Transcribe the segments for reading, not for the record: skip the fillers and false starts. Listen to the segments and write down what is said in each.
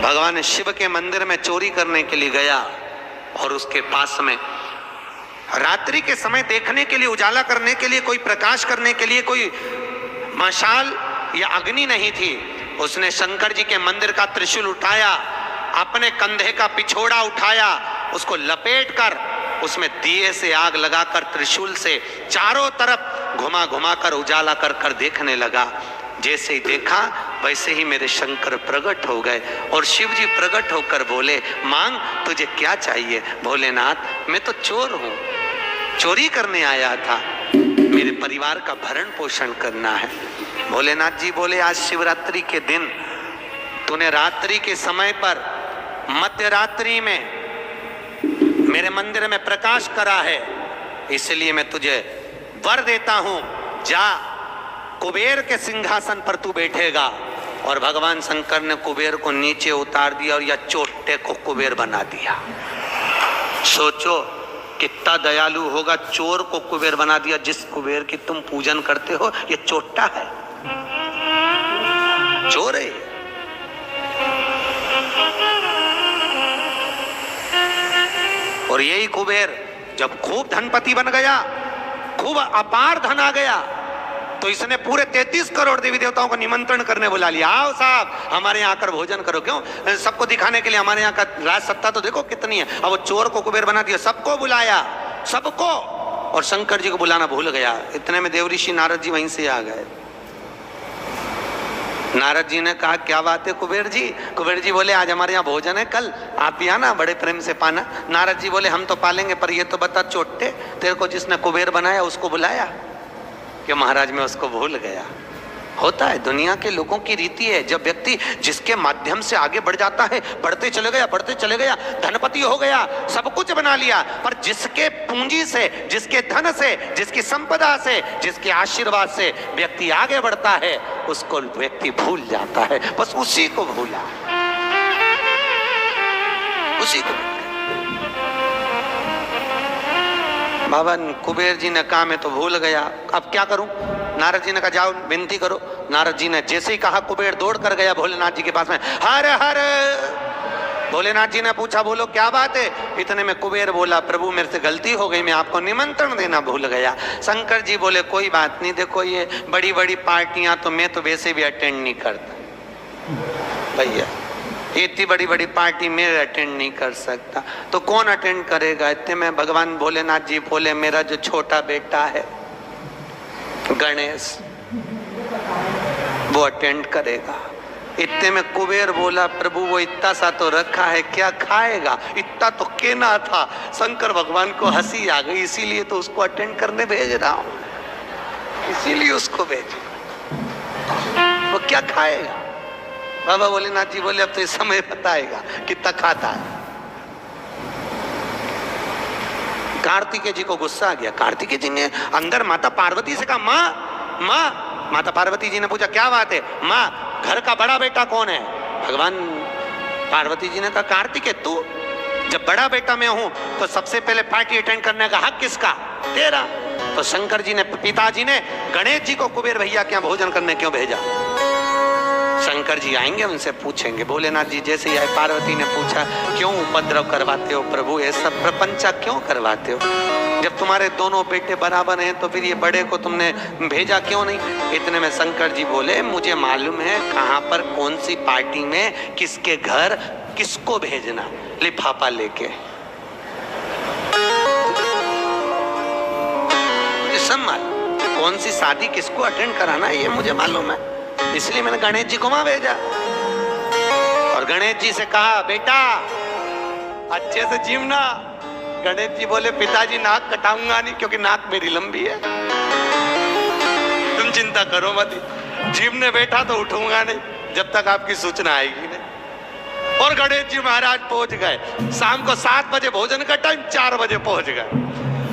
भगवान शिव के मंदिर में चोरी करने के लिए गया और उसके पास में रात्रि के समय देखने के लिए, उजाला करने के लिए, कोई प्रकाश करने के लिए कोई मशाल या अग्नि नहीं थी। उसने शंकर जी के मंदिर का त्रिशूल उठाया, अपने कंधे का पिछोड़ा उठाया, उसको लपेटकर उसमें दिए से आग लगाकर त्रिशूल से चारों तरफ घुमा घुमा कर उजाला कर कर देखने लगा। जैसे ही देखा वैसे ही मेरे शंकर प्रकट हो गए और शिव जी प्रकट होकर बोले, मांग तुझे क्या चाहिए। भोलेनाथ मैं तो चोर हूं, चोरी करने आया था, मेरे परिवार का भरण पोषण करना है। भोलेनाथ जी बोले, आज शिवरात्रि के दिन तूने रात्रि के समय पर मध्य रात्रि में मेरे मंदिर में प्रकाश करा है, इसलिए मैं तुझे वर देता हूं, जा कुबेर के सिंहासन पर तू बैठेगा। और भगवान शंकर ने कुबेर को नीचे उतार दिया और या चोटे को कुबेर बना दिया। सोचो कितना दयालु होगा, चोर को कुबेर बना दिया। जिस कुबेर की तुम पूजन करते हो ये चोट्टा है, चोर है। और यही कुबेर जब खूब धनपति बन गया, खूब अपार धन आ गया, तो इसने पूरे 33 करोड़ देवी देवताओं को निमंत्रण करने बुला लिया। आओ साहब हमारे यहाँ आकर भोजन करो। क्यों? सबको दिखाने के लिए हमारे यहाँ का राज सत्ता तो देखो कितनी है। अब वो चोर को कुबेर बना दिया, सबको बुलाया, सबको। और शंकर जी को बुलाना भूल गया। इतने में देवऋषि नारद जी वहीं से आ गए। नारद जी ने कहा, क्या बात है कुबेर जी? कुबेर जी बोले, आज हमारे यहाँ भोजन है, कल आप भी आना, बड़े प्रेम से पाना। नारद जी बोले, हम तो पालेंगे, पर ये तो बता चोटे, तेरे को जिसने कुबेर बनाया उसको बुलाया? कि महाराज मैं उसको भूल गया। होता है, दुनिया के लोगों की रीति है। जब व्यक्ति जिसके माध्यम से आगे बढ़ जाता है, बढ़ते चले गया, धनपति हो गया, सब कुछ बना लिया, पर जिसके पूंजी से, जिसके धन से, जिसकी संपदा से, जिसके आशीर्वाद से व्यक्ति आगे बढ़ता है, उसको व्यक्ति भूल जाता है। बस उसी को भूला, उसी को। बाबा कुबेर जी ने कहा मैं तो भूल गया, अब क्या करूं? नारद जी ने कहा जाओ विनती करो। नारद जी ने जैसे ही कहा, कुबेर दौड़ कर गया भोलेनाथ जी के पास में, हर हर। भोलेनाथ जी ने पूछा, बोलो क्या बात है? इतने में कुबेर बोला, प्रभु मेरे से गलती हो गई, मैं आपको निमंत्रण देना भूल गया। शंकर जी बोले, कोई बात नहीं, देखो ये बड़ी बड़ी पार्टियां तो मैं तो वैसे भी अटेंड नहीं करता भैया, इतनी बड़ी बड़ी पार्टी मैं अटेंड नहीं कर सकता, तो कौन अटेंड करेगा? इतने में भगवान भोलेनाथ जी बोले, मेरा जो छोटा बेटा है गणेश, वो अटेंड करेगा। इतने में कुबेर बोला, प्रभु वो इतना सा तो रखा है, क्या खाएगा? इतना तो केना था। शंकर भगवान को हंसी आ गई, इसीलिए तो उसको अटेंड करने भेज रहा हूं, इसीलिए उसको भेज। वो क्या खाएगा? बाबा भोलेनाथ जी बोले, अब तो इस समय बताएगा कितना खाता है। कार्तिकेय जी को गुस्सा आ गया। कार्तिकेय जी ने अंदर माता पार्वती से कहा, माँ माँ। माता पार्वती जी ने पूछा, क्या बात है? माँ घर का बड़ा बेटा कौन है? भगवान पार्वती जी ने कहा, कार्तिकेय तू। जब बड़ा बेटा मैं हूं तो सबसे पहले पार्टी अटेंड करने का हक किसका? तेरा। तो शंकर जी ने, पिताजी ने गणेश जी को कुबेर भैया के यहाँ भोजन करने क्यों भेजा? शंकर जी आएंगे, उनसे पूछेंगे। भोलेनाथ जी जैसे ही आए, पार्वती ने पूछा, क्यों उपद्रव करवाते हो प्रभु, ये सब प्रपंचा क्यों करवाते हो? जब तुम्हारे दोनों बेटे बराबर हैं तो फिर ये बड़े को तुमने भेजा क्यों नहीं? इतने में शंकर जी बोले, मुझे मालूम है कहाँ पर कौन सी पार्टी में किसके घर किसको भेजना, लिफाफा लेके। मुझे सब मालूम, कौन सी शादी किसको अटेंड कराना है ये मुझे मालूम है, इसलिए मैंने गणेश जी को वहां भेजा। और गणेश जी से कहा, बेटा अच्छे से जीवना। गणेश जी बोले, पिताजी नाक कटाऊंगा नहीं, क्योंकि नाक मेरी लंबी है, तुम चिंता करो मत, जीवने बैठा तो उठूंगा नहीं जब तक आपकी सूचना आएगी नहीं। और गणेश जी महाराज पहुंच गए। शाम को 7 बजे भोजन का टाइम, 4 बजे पहुंच गए।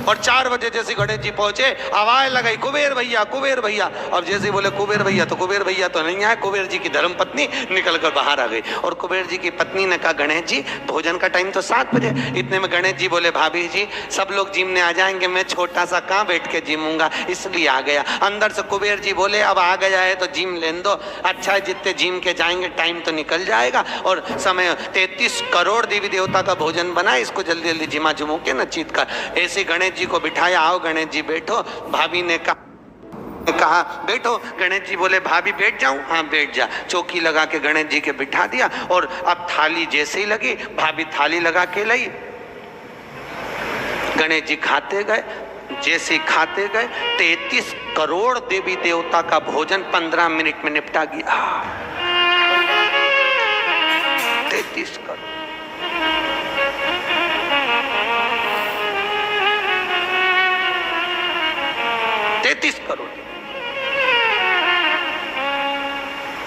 और 4 बजे जैसे गणेश जी पहुंचे, आवाज लगाई कुबेर भैया कुबेर भैया। अब जैसे बोले कुबेर भैया तो कुबेर भैया तो नहीं आए, कुबेर जी की धर्म पत्नी निकल कर बाहर आ गई। और कुबेर जी की पत्नी ने कहा गणेश जी भोजन का टाइम तो 7 बजे। इतने में गणेश जी बोले भाभी जी सब लोग जिमने आ जाएंगे, मैं छोटा सा कहाँ बैठ के जिमूंगा, इसलिए आ गया। अंदर से कुबेर जी बोले अब आ गया है तो जिम लेने दो, अच्छा है जितने जिम के जाएंगे टाइम तो निकल जाएगा। और समय 33 करोड़ देवी देवता का भोजन बना, इसको जल्दी जल्दी जिमा जुमो के न चीत कर। ऐसे गणेश जी को बिठाया, आओ गणेश जी बैठो। भाभी ने कहा बैठो। गणेश जी बोले भाभी बैठ जाऊं? हाँ बैठ जा। चौकी लगा के गणेश जी के बिठा दिया। और अब थाली जैसे ही लगी, भाभी थाली लगा के लाई, गणेश जी खाते गए। जैसे खाते गए 33 करोड़ देवी देवता का भोजन 15 मिनट में निपटा गया। 33 करोड़।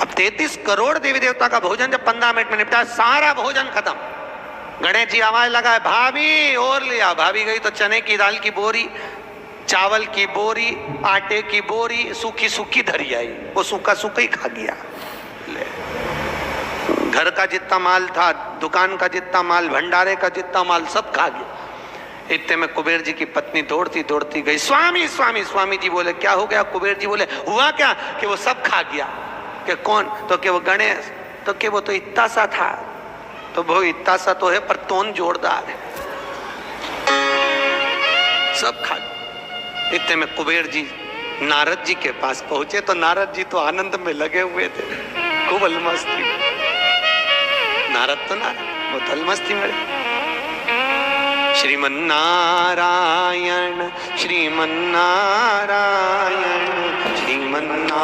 अब 33 करोड़ देवी देवता का भोजन जब 15 मिनट में निपटा, सारा भोजन खत्म। गणेश जी आवाज लगाए भाभी और लिया। भाभी गई तो चने की दाल की बोरी, चावल की बोरी, आटे की बोरी सूखी सूखी धरी आई। वो सूखा सूखा ही खा गया। घर का जितना माल था, दुकान का जितना माल, भंडारे का जितना माल सब खा गया। इतने में कुबेर जी की पत्नी दौड़ती दौड़ती गई, स्वामी स्वामी। स्वामी जी बोले क्या हो गया? कुबेर जी बोले हुआ क्या कि वो सब खा गया। कि कौन? तो कि वो गणेश। तो कि वो तो इतना सा था। तो वो इतना सा तो है पर तोन जोरदार है, सब खा गया। इतने में कुबेर जी नारद जी के पास पहुंचे तो नारद जी तो आनंद में लगे हुए थे, खूब अलमस्ती। नारद तो नारद, वो तो अलमस्ती में। श्रीमन्नारायण श्रीमन्नारायण श्रीमन्नारायण